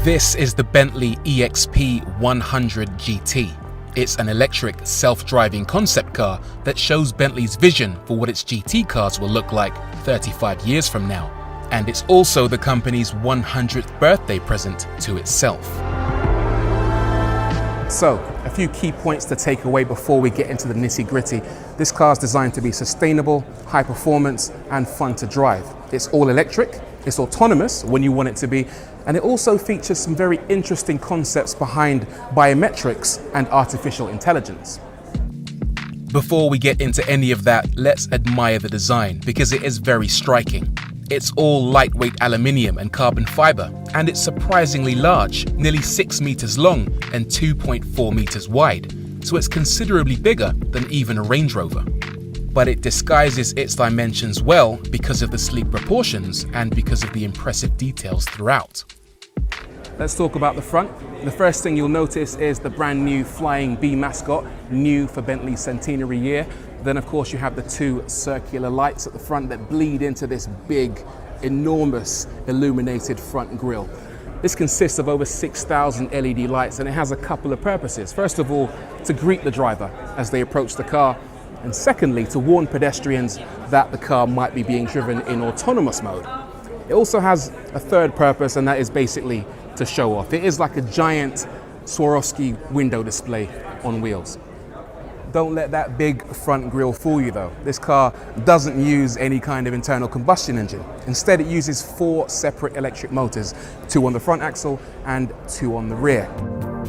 This is the Bentley EXP 100 GT. It's an electric, self-driving concept car that shows Bentley's vision for what its GT cars will look like 35 years from now. And it's also the company's 100th birthday present to itself. So, a few key points to take away before we get into the nitty-gritty. This car is designed to be sustainable, high performance, and fun to drive. It's all electric, it's autonomous when you want it to be, and it also features some very interesting concepts behind biometrics and artificial intelligence. Before we get into any of that, let's admire the design because it is very striking. It's all lightweight aluminium and carbon fiber, and it's surprisingly large, nearly 6 meters long and 2.4 meters wide, so it's considerably bigger than even a Range Rover. But it disguises its dimensions well because of the sleek proportions and because of the impressive details throughout. Let's talk about the front. The first thing you'll notice is the brand new Flying Bee mascot, new for Bentley's centenary year. Then of course you have the two circular lights at the front that bleed into this big, enormous illuminated front grille. This consists of over 6,000 LED lights, and it has a couple of purposes. First of all, to greet the driver as they approach the car, and secondly, to warn pedestrians that the car might be being driven in autonomous mode. It also has a third purpose, and that is basically to show off. It is like a giant Swarovski window display on wheels. Don't let that big front grille fool you though. This car doesn't use any kind of internal combustion engine. Instead, it uses 4 separate electric motors, 2 on the front axle and 2 on the rear.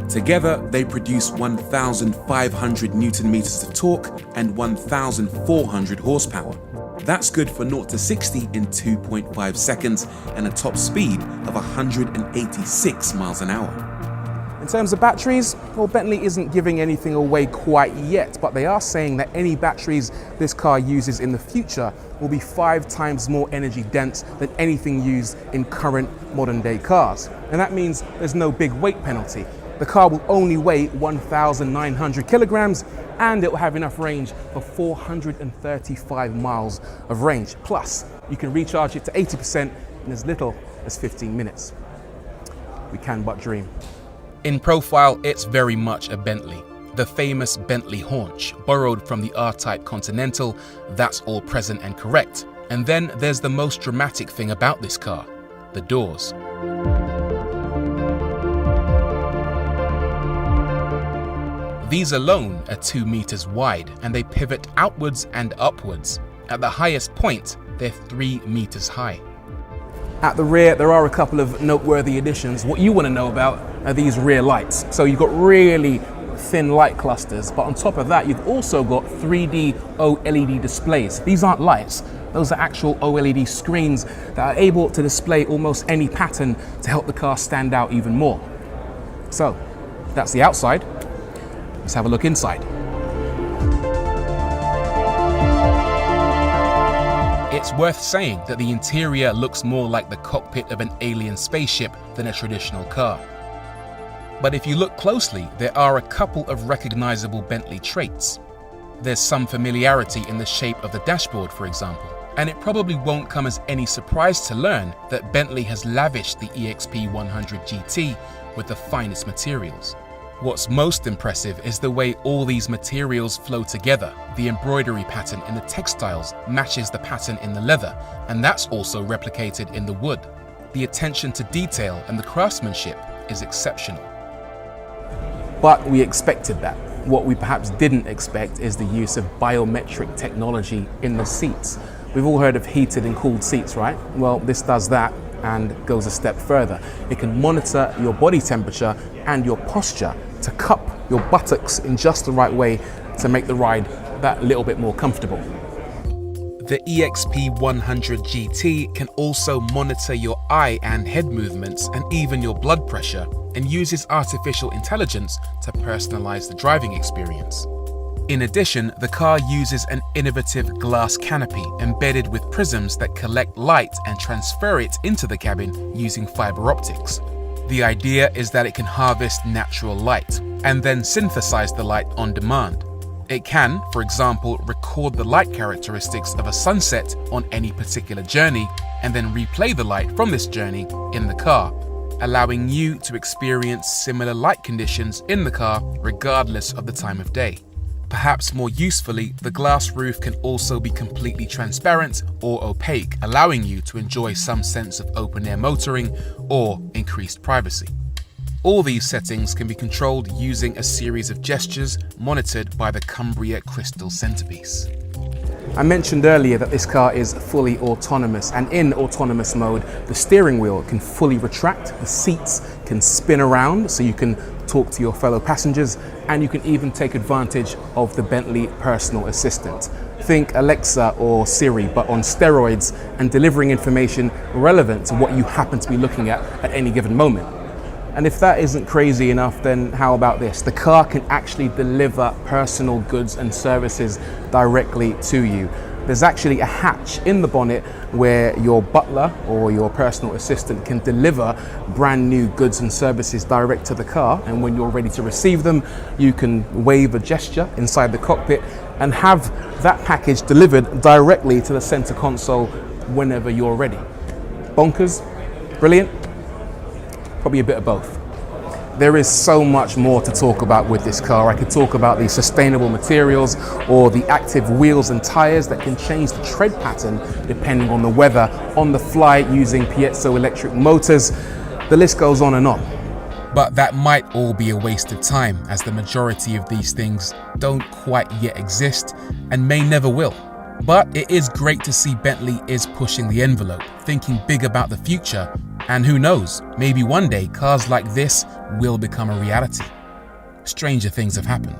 Together, they produce 1,500 Newton meters of torque and 1,400 horsepower. That's good for 0 to 60 in 2.5 seconds and a top speed of 186 miles an hour. In terms of batteries, well, Bentley isn't giving anything away quite yet, but they are saying that any batteries this car uses in the future will be 5 times more energy dense than anything used in current modern day cars. And that means there's no big weight penalty. The car will only weigh 1,900 kilograms, and it will have enough range for 435 miles of range. Plus, you can recharge it to 80% in as little as 15 minutes. We can but dream. In profile, it's very much a Bentley. The famous Bentley haunch, borrowed from the R-Type Continental, that's all present and correct. And then there's the most dramatic thing about this car, the doors. These alone are 2 meters wide, and they pivot outwards and upwards. At the highest point, they're 3 meters high. At the rear, there are a couple of noteworthy additions. What you want to know about are these rear lights. So you've got really thin light clusters, but on top of that, you've also got 3D OLED displays. These aren't lights, those are actual OLED screens that are able to display almost any pattern to help the car stand out even more. So that's the outside. Let's have a look inside. It's worth saying that the interior looks more like the cockpit of an alien spaceship than a traditional car. But if you look closely, there are a couple of recognizable Bentley traits. There's some familiarity in the shape of the dashboard, for example, and it probably won't come as any surprise to learn that Bentley has lavished the EXP 100 GT with the finest materials. What's most impressive is the way all these materials flow together. The embroidery pattern in the textiles matches the pattern in the leather, and that's also replicated in the wood. The attention to detail and the craftsmanship is exceptional. But we expected that. What we perhaps didn't expect is the use of biometric technology in the seats. We've all heard of heated and cooled seats, right? Well, this does that and goes a step further. It can monitor your body temperature and your posture to cup your buttocks in just the right way to make the ride that little bit more comfortable. The EXP 100 GT can also monitor your eye and head movements and even your blood pressure, and uses artificial intelligence to personalize the driving experience. In addition, the car uses an innovative glass canopy embedded with prisms that collect light and transfer it into the cabin using fiber optics. The idea is that it can harvest natural light and then synthesize the light on demand. It can, for example, record the light characteristics of a sunset on any particular journey and then replay the light from this journey in the car. allowing you to experience similar light conditions in the car regardless of the time of day. Perhaps more usefully, the glass roof can also be completely transparent or opaque, allowing you to enjoy some sense of open-air motoring or increased privacy. All these settings can be controlled using a series of gestures monitored by the Cumbria crystal centerpiece. I mentioned earlier that this car is fully autonomous, and in autonomous mode, the steering wheel can fully retract, the seats can spin around so you can talk to your fellow passengers, and you can even take advantage of the Bentley personal assistant. Think Alexa or Siri, but on steroids and delivering information relevant to what you happen to be looking at any given moment. And if that isn't crazy enough, then how about this? The car can actually deliver personal goods and services directly to you. There's actually a hatch in the bonnet where your butler or your personal assistant can deliver brand new goods and services direct to the car. And when you're ready to receive them, you can wave a gesture inside the cockpit and have that package delivered directly to the center console whenever you're ready. Bonkers? Brilliant? Probably a bit of both. There is so much more to talk about with this car. I could talk about the sustainable materials or the active wheels and tires that can change the tread pattern depending on the weather, on the fly using piezoelectric motors. The list goes on and on. But that might all be a waste of time, as the majority of these things don't quite yet exist and may never will. But it is great to see Bentley is pushing the envelope, thinking big about the future, and who knows, maybe one day cars like this will become a reality. Stranger things have happened.